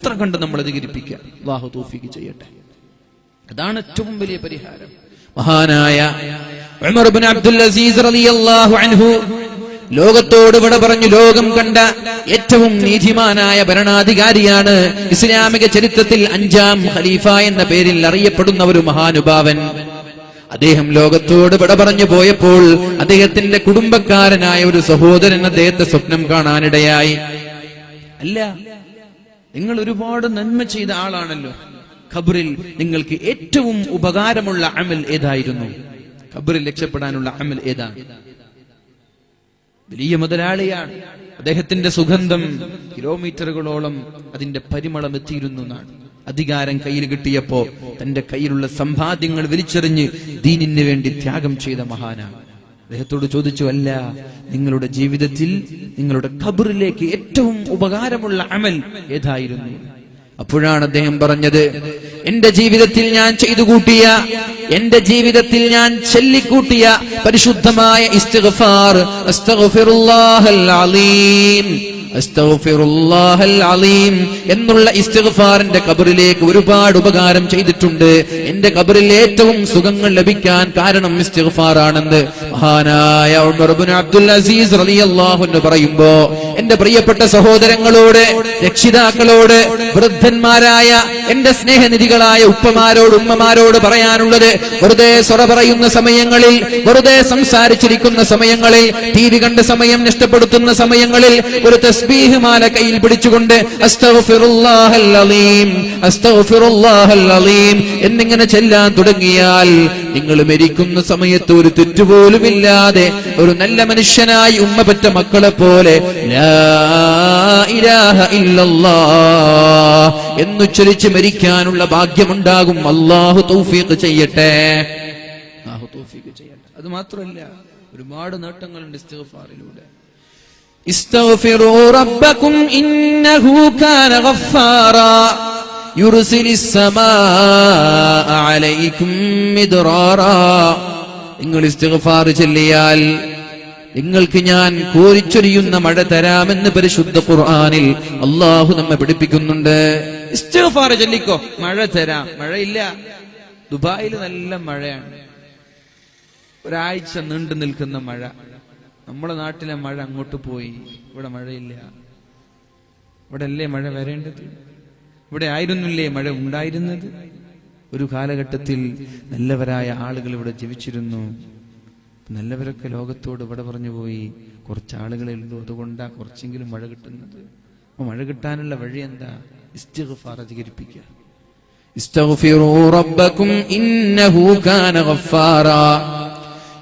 മാത്രം കണ്ട് നമ്മൾ അധികരിപ്പിക്കുക. അല്ലാഹു തൗഫീഖ് ചെയ്യട്ടെ. അതാണ് ഏറ്റവും വലിയ പരിഹാരം. മഹാനായ ഉമർ ഇബ്നു അബ്ദുൽ അസീസ് റളിയല്ലാഹു അൻഹു ലോകത്തോട് വിട പറഞ്ഞു. ലോകം കണ്ട ഏറ്റവും നീതിമാനായ ഭരണാധികാരിയാണ്. ഇസ്ലാമിക ചരിത്രത്തിൽ 5ാം ഖലീഫ എന്ന പേരിൽ അറിയപ്പെടുന്ന ഒരു മഹാനുഭാവൻ. അദ്ദേഹം ലോകത്തോട് വിട പറഞ്ഞു പോയപ്പോൾ അദ്ദേഹത്തിന്റെ കുടുംബക്കാരനായ ഒരു സഹോദരൻ അദ്ദേഹത്തെ സ്വപ്നം കാണാനിടയായി. അല്ല, നിങ്ങൾ ഒരുപാട് നന്മ ചെയ്ത ആളാണല്ലോ, ഖബറിൽ നിങ്ങൾക്ക് ഏറ്റവും ഉപകാരമുള്ള അമൽ ഏതായിരുന്നു? ഖബറിൽ രക്ഷപ്പെടാനുള്ള അമൽ ഏതാണ്? വലിയ മുതലാളിയാണ്. അദ്ദേഹത്തിന്റെ സുഗന്ധം കിലോമീറ്ററുകളോളം അതിന്റെ പരിമളം എത്തിയിരുന്നു എന്നാണ്. അധികാരം കയ്യിൽ കിട്ടിയപ്പോ തന്റെ കയ്യിലുള്ള സമ്പാദ്യങ്ങൾ വലിച്ചെറിഞ്ഞ് ദീനിന് വേണ്ടി ത്യാഗം ചെയ്ത മഹാനാണ്. അദ്ദേഹത്തോട് ചോദിച്ചു, അല്ല, നിങ്ങളുടെ ജീവിതത്തിൽ നിങ്ങളുടെ ഖബറിലേക്ക് ഏറ്റവും ഉപകാരമുള്ള അമൽ ഏതായിരുന്നു? അപ്പോഴാണ് അദ്ദേഹം പറഞ്ഞത്, എന്റെ ജീവിതത്തിൽ ഞാൻ ചെയ്തു കൂട്ടിയ, എന്റെ ജീവിതത്തിൽ ഞാൻ ചൊല്ലിക്കൂട്ടിയ പരിശുദ്ധമായ ഇസ്തിഗ്ഫാർ, അസ്തഗ്ഫിറുല്ലാഹൽ അലീം, അസ്തഗ്ഫിറുല്ലാഹൽ അലീം എന്നുള്ള ഇസ്തിഗ്ഫാറിന്റെ ഖബറിലേക്ക് ഒരുപാട് ഉപകാരം ചെയ്തിട്ടുണ്ട്. എന്റെ ഖബറിൽ ഏറ്റവും സുഖങ്ങൾ ലഭിക്കാൻ കാരണം ഇസ്തിഗ്ഫാർ ആണെന്ന് മഹാനായ ഉമർ ഇബ്നു അബ്ദുൽ അസീസ് റളിയല്ലാഹു അൻഹു പറയുമ്പോ, എന്റെ പ്രിയപ്പെട്ട സഹോദരങ്ങളോട്, രക്ഷിതാക്കളോട്, വൃദ്ധന്മാരായ എന്റെ സ്നേഹനിധികളായ ഉപ്പമാരോട്, ഉമ്മമാരോട് പറയാനുള്ളത്, വെറുതെ സ്വറ പറയുന്ന സമയങ്ങളിൽ, വെറുതെ സംസാരിച്ചിരിക്കുന്ന സമയങ്ങളിൽ, ടി വി കണ്ട സമയം നഷ്ടപ്പെടുത്തുന്ന സമയങ്ങളിൽ ഒരു തസ്ബീഹ് മാല കയ്യിൽ പിടിച്ചുകൊണ്ട് അസ്തഗ്ഫിറുല്ലാഹൽ അലീം, അസ്തഗ്ഫിറുല്ലാഹൽ അലീം എന്നിങ്ങനെ ചെല്ലാൻ തുടങ്ങിയാൽ നിങ്ങൾ മരിക്കുന്ന സമയത്ത് ഒരു തെറ്റുപോലുമില്ലാതെ ഒരു നല്ല മനുഷ്യനായി ഉമ്മ പെറ്റ മക്കളെ പോലെ ലാ ഇലാഹ ഇല്ലല്ലാഹ് എന്നുച്ചരിച്ച് മരിക്കാനുള്ള ഭാഗ്യമുണ്ടാകും. അല്ലാഹു തൗഫീഖ് ചെയ്യട്ടെ. അല്ലാഹു തൗഫീഖ് ചെയ്യട്ടെ. അത് മാത്രമല്ല, ഒരുപാട് നേട്ടങ്ങളുണ്ട് ഇസ്തിഗ്ഫാറിലൂടെ. ഇസ്തഗ്ഫിറൂ റബ്ബക്കും ഇന്നഹു കാന ഗഫാറാ യുർസിലിസ് സമാഅ അലൈക്കും മിദ്റാറാ. നിങ്ങൾ ഇസ്തിഗ്ഫാർ ചൊല്ലിയാൽ നിങ്ങൾക്ക് ഞാൻ കോരിച്ചൊരിയുന്ന മഴ തരാമെന്ന് പരിശുദ്ധ ഖുർആനിൽ അല്ലാഹു നമ്മെ പഠിപ്പിക്കുന്നുണ്ട്. ഇസ്തിഗ്ഫാർ ചൊല്ലിക്കോ, മഴ തരാം. മഴയില്ല, ദുബായിൽ നല്ല മഴയാണ്, ഒരാഴ്ച നീണ്ടു നിൽക്കുന്ന മഴ. നമ്മുടെ നാട്ടിലെ മഴ അങ്ങോട്ട് പോയി, ഇവിടെ മഴയില്ല. ഇവിടെ അല്ലേ മഴ വരേണ്ടത്? ഇവിടെ ആയിരുന്നില്ലേ മഴ ഉണ്ടായിരുന്നത്? ഒരു കാലഘട്ടത്തിൽ നല്ലവരായ ആളുകൾ ഇവിടെ ജീവിച്ചിരുന്നു. നല്ലവരൊക്കെ ലോകത്തോട് ഇവിടെ പറഞ്ഞു പോയി. കുറച്ചാളുകളെ ഉള്ളൂ, അതുകൊണ്ടാ കുറച്ചെങ്കിലും മഴ കിട്ടുന്നത്. അപ്പൊ മഴ കിട്ടാനുള്ള വഴി എന്താ? ഇസ്തിഗ്ഫാർ അധികരിപ്പിക്കുക. ഇസ്തഗ്ഫിറൂ റബ്ബക്കും ഇന്നഹു കാന ഗഫാറാ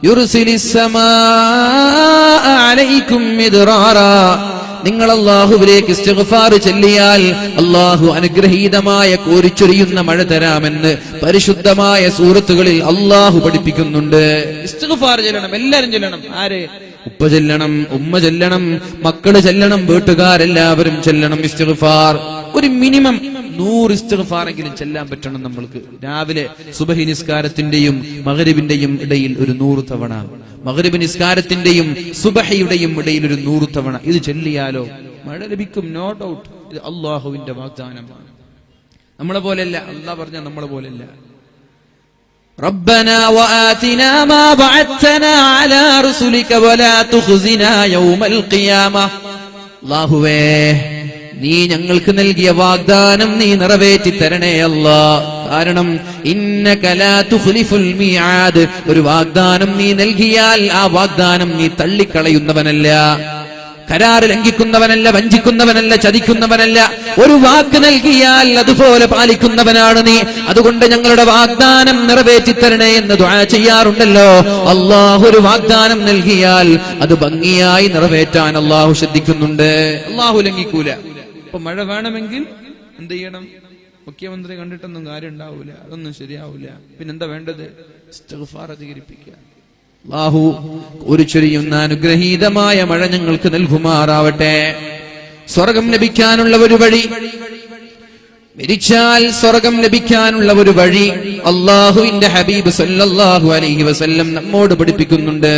യുർസിലിസ് സമാഅ അലൈക്കും മിദ്റാറാ. നിങ്ങൾ അല്ലാഹുവിലേക്ക് ഇസ്തിഗ്ഫാർ ചൊല്ലിയാൽ അല്ലാഹു അനുഗ്രഹീതമായ കോരിച്ചൊരിയുന്ന മഴ തരാമെന്ന് പരിശുദ്ധമായ സൂറത്തുകളിൽ അല്ലാഹു പഠിപ്പിക്കുന്നുണ്ട്. ഇസ്തിഗ്ഫാർ ചൊല്ലണം, എല്ലാവരും ചൊല്ലണം. ആര്? ഉപ്പ ചൊല്ലണം, ഉമ്മ ചൊല്ലണം, മക്കള് ചൊല്ലണം, വീട്ടുകാരെല്ലാവരും ചൊല്ലണം ഇസ്തിഗ്ഫാർ. ഒരു മിനിമം 100 ഇസ്തിഗ്ഫാറെങ്കിലും ചെല്ലാൻ പറ്റണം നമ്മൾക്ക്. രാവിലെ സുബഹി നിസ്കാരത്തിന്റെയും മഗ്രിബിന്റെയും ഇടയിൽ ഒരു 100 തവണ, മഗ്രിബ് നിസ്കാരത്തിന്റെയും സുബഹിയുടെയും ഇടയിൽ ഒരു 100 തവണ ഇത് ചൊല്ലിയാലോ മഴ ലഭിക്കും, നോ ഡൗട്ട്. ഇത് അല്ലാഹുവിന്റെ വാഗ്ദാനമാണ്. നമ്മളെ പോലെയല്ല, അല്ലാഹ് പറഞ്ഞ നമ്മളെ പോലെയല്ല. റബ്ബനാ വആതിനാ മാ ബഅത്നാ അലാ റസൂലിക വലാ തുഖ്സിനാ യൗമൽ ഖിയാമ. അല്ലാഹുവേ, നീ ഞങ്ങൾക്ക് നൽകിയ വാഗ്ദാനം നീ നിറവേറ്റി തരണേ അല്ലാഹ്. കാരണം ഇന്നക ലാ തുഖ്ലിഫുൽ മിആദ്, ഒരു വാഗ്ദാനം നീ നൽകിയാൽ ആ വാഗ്ദാനം നീ തള്ളിക്കളയുന്നവനല്ല, കരാർ ലംഘിക്കുന്നവനല്ല, വഞ്ചിക്കുന്നവനല്ല, ചതിക്കുന്നവനല്ല. ഒരു വാക്ക് നൽകിയാൽ അതുപോലെ പാലിക്കുന്നവനാണ് നീ. അതുകൊണ്ട് ഞങ്ങളുടെ വാഗ്ദാനം നിറവേറ്റി തരണേ എന്ന് ദുആ ചെയ്യാറുണ്ടല്ലോ. അല്ലാഹു ഒരു വാഗ്ദാനം നൽകിയാൽ അത് ഭംഗിയായി നിറവേറ്റാൻ അല്ലാഹു ശ്രദ്ധിക്കുന്നുണ്ട്. അല്ലാഹു ലംഘിക്കൂല. അപ്പൊ മഴ വേണമെങ്കിൽ എന്ത് ചെയ്യണം? മുഖ്യമന്ത്രി കണ്ടിട്ടൊന്നും കാര്യം ഉണ്ടാവൂല, അതൊന്നും ശരിയാവൂല. പിന്നെന്താ വേണ്ടത്? ഇസ്തിഗ്ഫാർ അധികരിപ്പിക്കുക. അല്ലാഹു ഒരു ചൊരിയുന്ന അനുഗ്രഹീതമായ മഴ ഞങ്ങൾക്ക് നൽകുമാറാവട്ടെ. സ്വർഗം ലഭിക്കാനുള്ള ഒരു വഴി, മരിച്ചാൽ സ്വർഗം ലഭിക്കാനുള്ള ഒരു വഴി അല്ലാഹുവിന്റെ ഹബീബ് സല്ലല്ലാഹു അലൈഹി വസല്ലം നമ്മോട് പഠിപ്പിക്കുന്നുണ്ട്.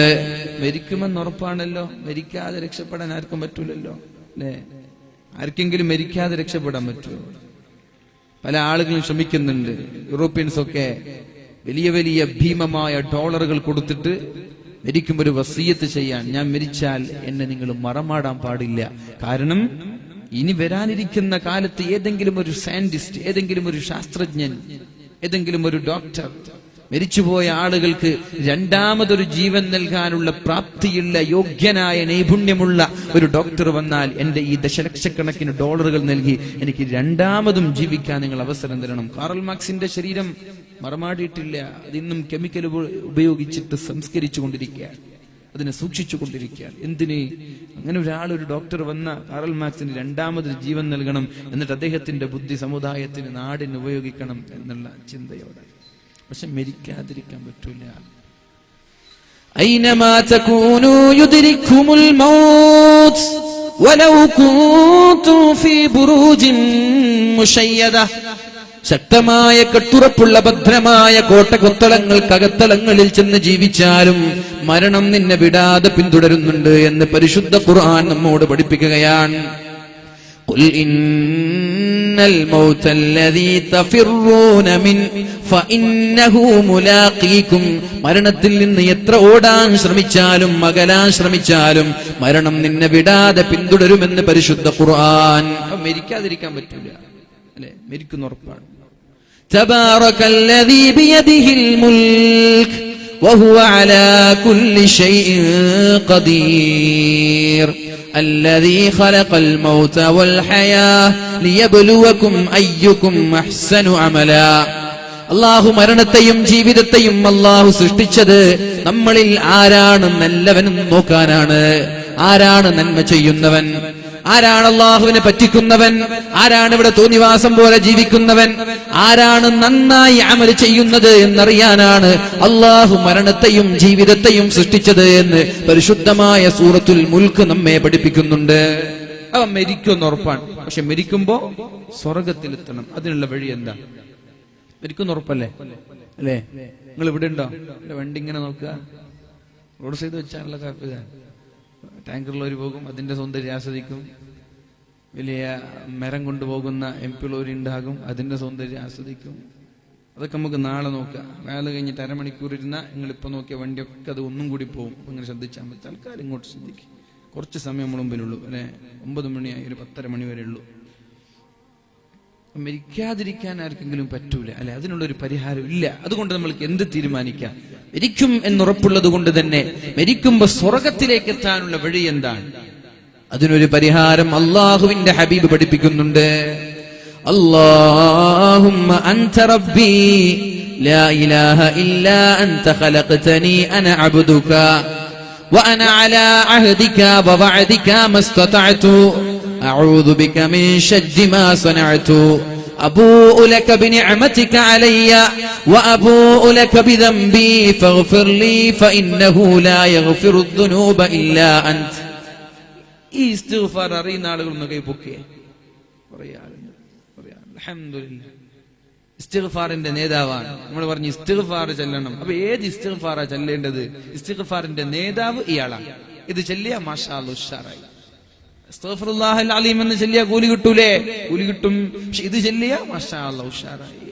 മരിക്കുമെന്ന് ഉറപ്പാണല്ലോ, മരിക്കാതെ രക്ഷപ്പെടാൻ ആർക്കും പറ്റൂലല്ലോ, അല്ലേ? ആർക്കെങ്കിലും മരിക്കാതെ രക്ഷപ്പെടാൻ പറ്റുമോ? പല ആളുകളും ശ്രമിക്കുന്നുണ്ട്. യൂറോപ്യൻസ് ഒക്കെ വലിയ വലിയ ഭീമമായ ഡോളറുകൾ കൊടുത്തിട്ട് മരിക്കുമ്പോൾ ഒരു വസിയത്ത് ചെയ്യാൻ, ഞാൻ മരിച്ചാൽ എന്നെ നിങ്ങൾ മറമാടാൻ പാടില്ല. കാരണം ഇനി വരാനിരിക്കുന്ന കാലത്ത് ഏതെങ്കിലും ഒരു സയന്റിസ്റ്റ്, ഏതെങ്കിലും ഒരു ശാസ്ത്രജ്ഞൻ, ഏതെങ്കിലും ഒരു ഡോക്ടർ, മരിച്ചുപോയ ആളുകൾക്ക് രണ്ടാമതൊരു ജീവൻ നൽകാനുള്ള പ്രാപ്തിയുള്ള, യോഗ്യനായ, നൈപുണ്യമുള്ള ഒരു ഡോക്ടർ വന്നാൽ എന്റെ ഈ ദശലക്ഷക്കണക്കിന് ഡോളറുകൾ നൽകി എനിക്ക് രണ്ടാമതും ജീവിക്കാൻ നിങ്ങൾ അവസരം തരണം. കാറൽ മാർക്സിന്റെ ശരീരം മറമാടിയിട്ടില്ല. അതിന്നും കെമിക്കൽ ഉപയോഗിച്ചിട്ട് സംസ്കരിച്ചു കൊണ്ടിരിക്കുകയാണ്, അതിനെ സൂക്ഷിച്ചു കൊണ്ടിരിക്കുകയാണ്. എന്തിന്? അങ്ങനെ ഒരു ഡോക്ടർ വന്ന കാറൽ മാർക്സിന് രണ്ടാമതൊരു ജീവൻ നൽകണം, എന്നിട്ട് അദ്ദേഹത്തിന്റെ ബുദ്ധി സമുദായത്തിന്, നാടിന് ഉപയോഗിക്കണം എന്നുള്ള ചിന്തയോടെ. പക്ഷെ മരിക്കാതിരിക്കാൻ പറ്റൂല. ഐനമാ തകൂനൂ യുദ്രിക്കുമുൽ മൗത്ത് വലൗ കുൻതും ഫീ ബുറൂജിൻ മുശയ്യദ. ശക്തമായ കെട്ടുറപ്പുള്ള ഭദ്രമായ കോട്ടകൊത്തളങ്ങൾക്കകത്തളങ്ങളിൽ ചെന്ന് ജീവിച്ചാലും മരണം നിന്നെ വിടാതെ പിന്തുടരുന്നുണ്ട് എന്ന് പരിശുദ്ധ ഖുർആൻ നമ്മോട് പഠിപ്പിക്കുകയാണ്. ഖുൽ ഇന്നൽ മൗതല്ലദീ തഫിറൂന മിൻ ഫഇന്നഹു മുലാഖീകും. മരണത്തിൽ നിന്ന് എത്ര ഓടാൻ ശ്രമിച്ചാലും അകലാൻ ശ്രമിച്ചാലും മരണം നിന്നെ വിടാതെ പിന്തുടരുമെന്ന് പരിശുദ്ധ ഖുർആൻ. മരിക്കാതിരിക്കാൻ പറ്റില്ല അല്ലെ? മരിക്കുന്ന ഉറപ്പാണ്. തബാറകല്ലദീ ബിയദിഹിൽ മുൽക് വഹുവ അലാ കുല്ലി ശൈഇൻ ഖദീർ الذي خلق الموت والحياة ليبلوكم أيكم أحسن عملا. അല്ലാഹു മരണത്തെയും ജീവിതത്തെയും അല്ലാഹു സൃഷ്ടിച്ചത് നമ്മളിൽ ആരാണ് നല്ലവനും നോക്കാനാണ്. ആരാണ് നന്മ ചെയ്യുന്നവൻ, ആരാണ് അല്ലാഹുവിനെ പറ്റിക്കുന്നവൻ, ആരാണ് ഇവിടെ തോന്നിവാസം പോലെ ജീവിക്കുന്നവൻ, ആരാണ് നന്നായി അമൽ ചെയ്യുന്നത് എന്നറിയാനാണ് അല്ലാഹു മരണത്തെയും ജീവിതത്തെയും സൃഷ്ടിച്ചത് എന്ന് പരിശുദ്ധമായ സൂറത്തുൽ മുൽക്ക് നമ്മെ പഠിപ്പിക്കുന്നുണ്ട്. അവ മരിക്കുമെന്ന് ഉറപ്പാണ്. പക്ഷെ മരിക്കുമ്പോ സ്വർഗത്തിലെത്തണം. അതിനുള്ള വഴി എന്താ? മരിക്കുന്ന ഉറപ്പല്ലേ അല്ലേ? നിങ്ങൾ ഇവിടെ ഉണ്ടോ? വണ്ടി ഇങ്ങനെ നോക്കുക, റോഡ് സൈഡ് വെച്ചാണല്ലോ കാപ്പുക. ടാങ്കറിലൊരു പോകും, അതിന്റെ സൗന്ദര്യം ആസ്വദിക്കും. വലിയ മരം കൊണ്ടുപോകുന്ന MP ഉണ്ടാകും, അതിന്റെ സൗന്ദര്യം ആസ്വദിക്കും. അതൊക്കെ നമുക്ക് നാളെ നോക്കാം. വേല കഴിഞ്ഞിട്ട് അരമണിക്കൂർ ഇരുന്നാൽ നിങ്ങളിപ്പോ നോക്കിയ വണ്ടിയൊക്കെ അത് ഒന്നും കൂടി പോകും. അങ്ങനെ ശ്രദ്ധിച്ചാൽ മതി. തൽക്കാലം ഇങ്ങോട്ട് ശ്രദ്ധിക്കും. കുറച്ച് സമയം നമ്മൾ മുമ്പിലുള്ളൂ അല്ലെ? 9 മണിയായി, ഒരു 10:30 മണി വരെ ഉള്ളൂ. മരിക്കാതിരിക്കാൻ ആർക്കെങ്കിലും പറ്റൂല അല്ലെ? അതിനുള്ളൊരു പരിഹാരം ഇല്ല. അതുകൊണ്ട് നമ്മൾക്ക് എന്ത് തീരുമാനിക്കാം? മരിക്കും എന്നുറപ്പുള്ളത് കൊണ്ട് തന്നെ മരിക്കുമ്പോ സ്വർഗത്തിലേക്ക് എത്താനുള്ള വഴി എന്താണ്? അതിനൊരു പരിഹാരം അല്ലാഹുവിന്റെ ഹബീബ് പഠിപ്പിക്കുന്നുണ്ട്. അല്ലാഹുമ്മ അൻത റബ്ബി ലാ ഇലാഹ ഇല്ലാ അൻത ഖലഖതനി അന അബ്ദുക വഅന അലാ അഹ്ദിക വവഅദിക മസ്തതഅതു അഊദു ബിക മിൻ ശർരി മാ സനഅതു അബൂഉ ലക ബിനിഅമതിക അലയ്യ വഅബൂഉ ലക ബിദംബി ഫഗ്ഫിർ ലീ ഫഇന്നഹു ലാ യഗ്ഫിറു ദുനൂബ ഇല്ലാ അൻത. ഈ ഇസ്തിഗ്ഫാർ അറിയുന്ന ആളുകൾ ഒന്ന് കൈപൊക്കെ പറയാ. അൽഹംദുലില്ലാഹ്. ഇസ്തിഗ്ഫാറിന്റെ നേതാവാണ്. നമ്മൾ പറഞ്ഞു ഇസ്തിഗ്ഫാർ ചെല്ലണം. അപ്പൊ ഏത് ഇസ്തിഗ്ഫാറാ ചെല്ലേണ്ടത്? ഇസ്തിഗ്ഫാറിന്റെ നേതാവ് ഇയാളാണ്. ഇത് ചെല്ലിയ മാഷാ അല്ലാഹ് ഉഷാറായി. അസ്തഗ്ഫിറുല്ലാഹൽ അലീം എന്ന് ചെല്ലിയ കൂലി കിട്ടൂലേ? കൂലി കിട്ടും. പക്ഷെ ഇത് ചെല്ലിയ മാഷാ അല്ലാഹ് ഉഷാറായി.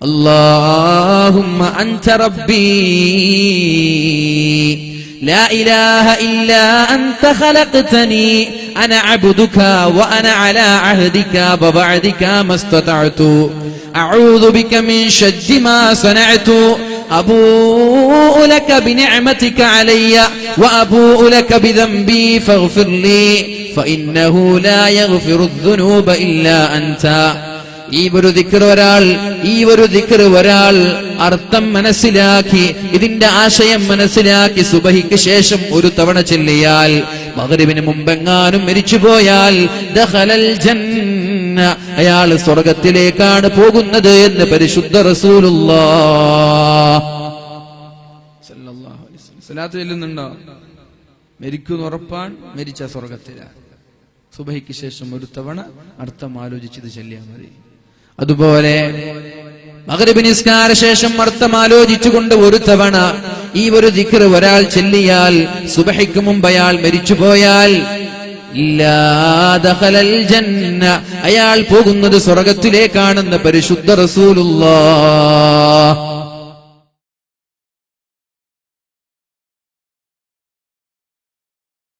അല്ലാഹുമ്മ അൻത റബ്ബി لا إله إلا أنت خلقتني أنا عبدك وأنا على عهدك ووعدك ما استطعت أعوذ بك من شر ما صنعت أبوء لك بنعمتك علي وأبوء لك بذنبي فاغفر لي فإنه لا يغفر الذنوب إلا أنت. ഈ ഒരു ദിക്ർ ഒരാൾ അർത്ഥം മനസ്സിലാക്കി, ഇതിന്റെ ആശയം മനസ്സിലാക്കി സുബഹിക്ക് ശേഷം ഒരു തവണ ചൊല്ലിയാൽ, മഗ്രിബിന് മുമ്പെങ്ങാനും മരിച്ചുപോയാൽ ദഖലൽ ജന്ന, അയാൾ സ്വർഗത്തിലേക്കാണ് പോകുന്നത് എന്ന് പരിശുദ്ധ റസൂലുള്ളാഹ് സല്ലല്ലാഹു അലൈഹി വസല്ലം. സ്വലാത്ത് ചൊല്ലുന്നുണ്ടോ? മരിക്കുന്ന ഉറപ്പാണ്, മരിച്ച സ്വർഗത്തിലാണ്. സുബഹിക്ക് ശേഷം ഒരു തവണ അർത്ഥം ആലോചിച്ചത് ചൊല്ലിയാൽ മതി. അതുപോലെ മഗ്രിബ് നിസ്കാര ശേഷം അർത്ഥം ആലോചിച്ചുകൊണ്ട് ഒരു തവണ ഈ ഒരു ദിക്ർ ഒരാൾ ചൊല്ലിയാൽ, സുബഹിക്ക് മുമ്പ് അയാൾ മരിച്ചുപോയാൽ ഇല്ലാ ദഖലൽ ജന്ന, അയാൾ പോകുന്നത് സ്വർഗ്ഗത്തിലേക്കാണെന്ന് പരിശുദ്ധ റസൂലുള്ളാഹ്.